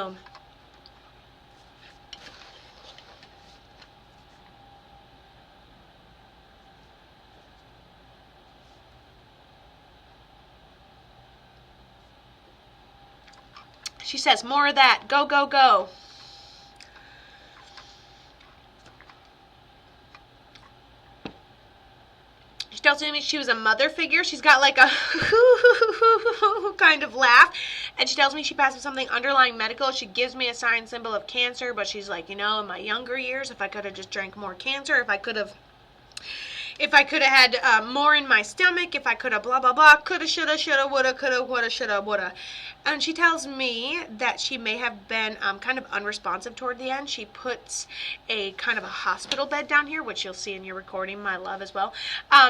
home. She says, more of that. Go, go, go. She tells me she was a mother figure. She's got like a kind of laugh. And she tells me she passed with something underlying medical. She gives me a sign symbol of cancer. But she's like, in my younger years, if I could have just drank more cancer, if I could have had more in my stomach, if I could have blah, blah, blah, coulda, shoulda, woulda, coulda, woulda, shoulda, woulda. And she tells me that she may have been kind of unresponsive toward the end. She puts a kind of a hospital bed down here, which you'll see in your recording, my love, as well.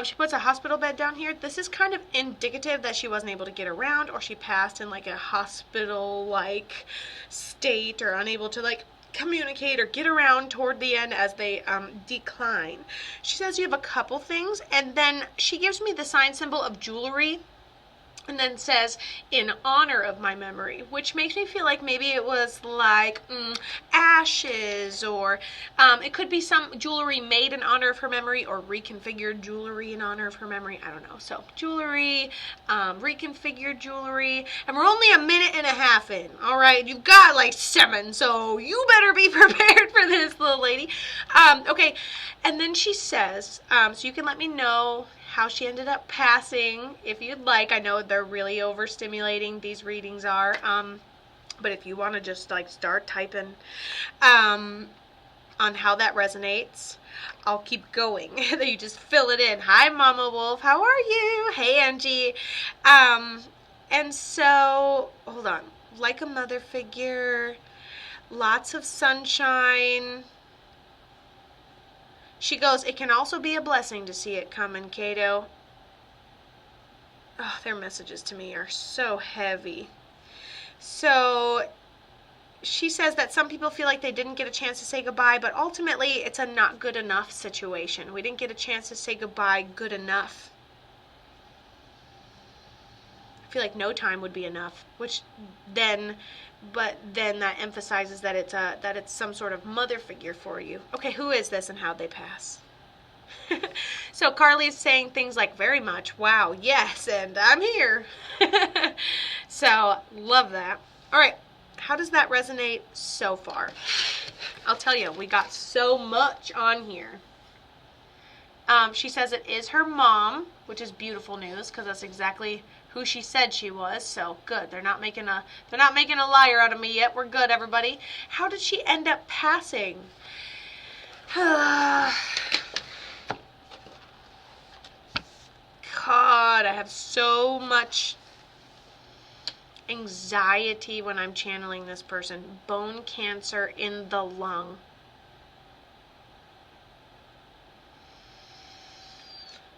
She puts a hospital bed down here. This is kind of indicative that she wasn't able to get around, or she passed in like a hospital-like state, or unable to like communicate or get around toward the end as they decline. She says you have a couple things, and then she gives me the sign symbol of jewelry, and then says, in honor of my memory, which makes me feel like maybe it was like ashes, or it could be some jewelry made in honor of her memory, or reconfigured jewelry in honor of her memory. I don't know. So jewelry, reconfigured jewelry, and we're only a minute and a half in. All right, you've got like 7, so you better be prepared for this, little lady. Okay, and then she says, so you can let me know how she ended up passing, if you'd like. I know they're really overstimulating, these readings are, but if you want to just like start typing on how that resonates, I'll keep going. You just fill it in. Hi, Mama Wolf, how are you? Hey, Angie. And so, hold on. Like a mother figure, lots of sunshine. She goes, it can also be a blessing to see it coming, Kato. Oh, their messages to me are so heavy. So she says that some people feel like they didn't get a chance to say goodbye, but ultimately it's a not good enough situation. We didn't get a chance to say goodbye good enough. I feel like no time would be enough, but then that emphasizes that it's some sort of mother figure for you. Okay, who is this and how'd they pass? So Karley is saying things like, very much, wow, yes, and I'm here. So, love that. All right, how does that resonate so far? I'll tell you, we got so much on here. She says it is her mom, which is beautiful news, because that's exactly who she said she was. So good. They're not making a liar out of me yet. We're good, everybody. How did she end up passing? God, I have so much anxiety when I'm channeling this person. Bone cancer in the lung.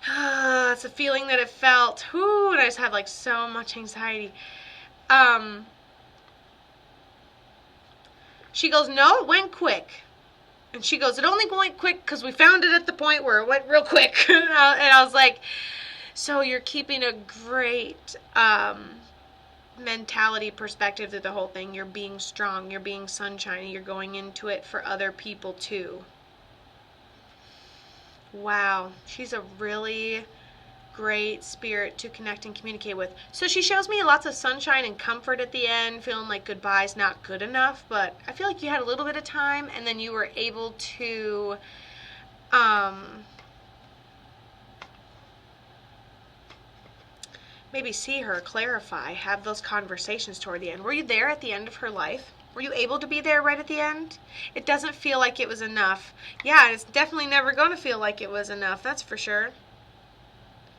It's a feeling that it felt. Whoo, and I just have like so much anxiety. She goes, no, it went quick. And she goes, it only went quick because we found it at the point where it went real quick. And I was like, so you're keeping a great mentality perspective to the whole thing. You're being strong. You're being sunshiny. You're going into it for other people too. Wow, she's a really great spirit to connect and communicate with. So she shows me lots of sunshine and comfort at the end, feeling like goodbye's not good enough, but I feel like you had a little bit of time and then you were able to maybe see her, clarify, have those conversations toward the end. Were you there at the end of her life? Were you able to be there right at the end? It doesn't feel like it was enough. Yeah, it's definitely never going to feel like it was enough, that's for sure.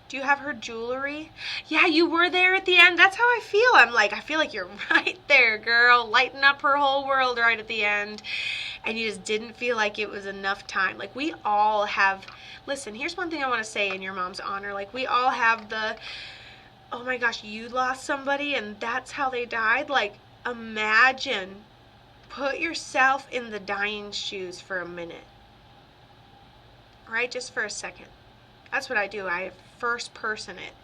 Do you have her jewelry? Yeah, you were there at the end. That's how I feel. I feel like you're right there, girl, lighting up her whole world right at the end. And you just didn't feel like it was enough time. Like, we all have, listen, here's one thing I want to say in your mom's honor. Like, we all have the, oh my gosh, you lost somebody and that's how they died. Like, imagine, put yourself in the dying shoes for a minute. Right? Just for a second. That's what I do. I first person it.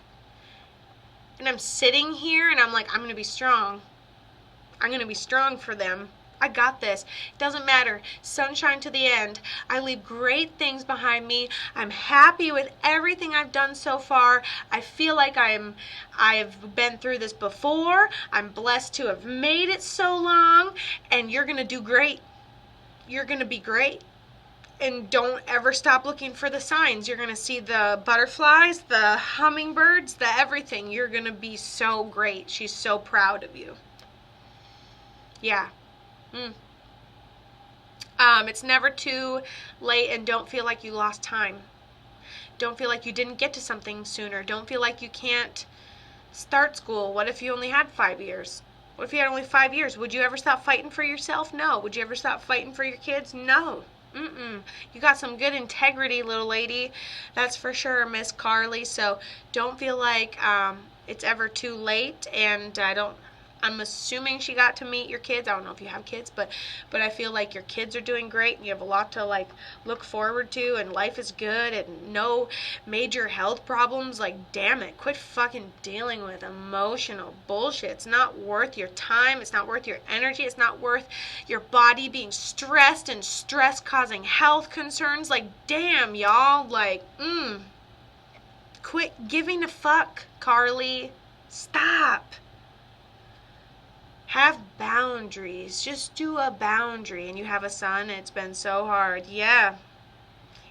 And I'm sitting here and I'm like, I'm going to be strong. I'm going to be strong for them. I got this. Doesn't matter. Sunshine to the end. I leave great things behind me. I'm happy with everything I've done so far. I feel like I've been through this before. I'm blessed to have made it so long, and you're going to do great. You're going to be great. And don't ever stop looking for the signs. You're going to see the butterflies, the hummingbirds, the everything. You're going to be so great. She's so proud of you. Yeah. It's never too late, and don't feel like you lost time. Don't feel like you didn't get to something sooner. Don't feel like you can't start school. What if you only had 5 years? What if you had only 5 years? Would you ever stop fighting for yourself? No. Would you ever stop fighting for your kids? No. You got some good integrity, little lady. That's for sure, Miss Karley. So don't feel like it's ever too late. And I'm assuming she got to meet your kids. I don't know if you have kids, but I feel like your kids are doing great, and you have a lot to like look forward to, and life is good, and no major health problems. Like, damn it, quit fucking dealing with emotional bullshit. It's not worth your time. It's not worth your energy. It's not worth your body being stressed and stress causing health concerns. Like, damn, y'all. Like, quit giving a fuck, Karley. Stop. Have boundaries. Just do a boundary. And you have a son, and it's been so hard. Yeah.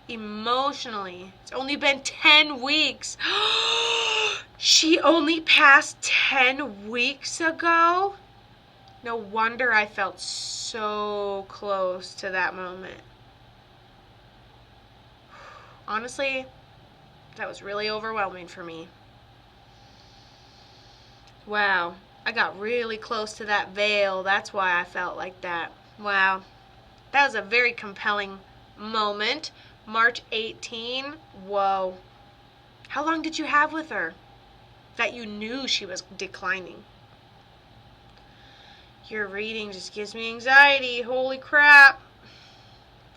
Emotionally. It's only been 10 weeks. She only passed 10 weeks ago? No wonder I felt so close to that moment. Honestly, that was really overwhelming for me. Wow. I got really close to that veil. That's why I felt like that. Wow. That was a very compelling moment. March 18. Whoa. How long did you have with her that you knew she was declining? Your reading just gives me anxiety. Holy crap.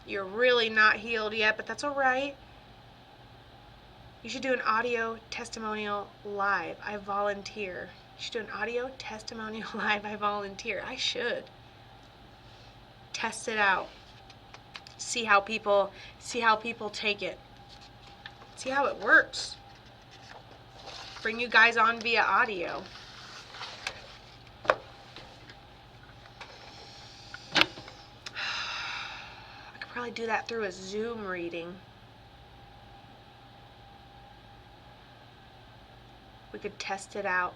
You're really not healed yet, but that's all right. You should do an audio testimonial live. I volunteer. You should do an audio testimonial live. I volunteer. I should. Test it out. See how people take it. See how it works. Bring you guys on via audio. I could probably do that through a Zoom reading. We could test it out.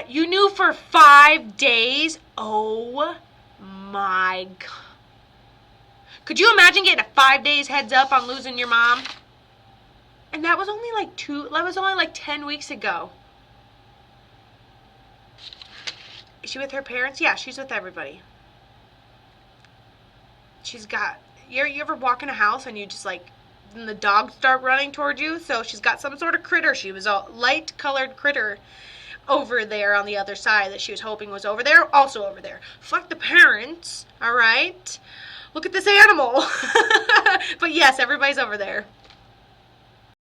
You knew for 5 days? Oh my God. Could you imagine getting a 5 days heads up on losing your mom? And that was only like 10 weeks ago. Is she with her parents? Yeah, she's with everybody. She's got, you ever walk in a house and you just like, and the dogs start running toward you? So she's got some sort of critter. She was a light colored critter over there on the other side that she was hoping was over there, also over there. Fuck the parents, all right? Look at this animal. But yes, everybody's over there.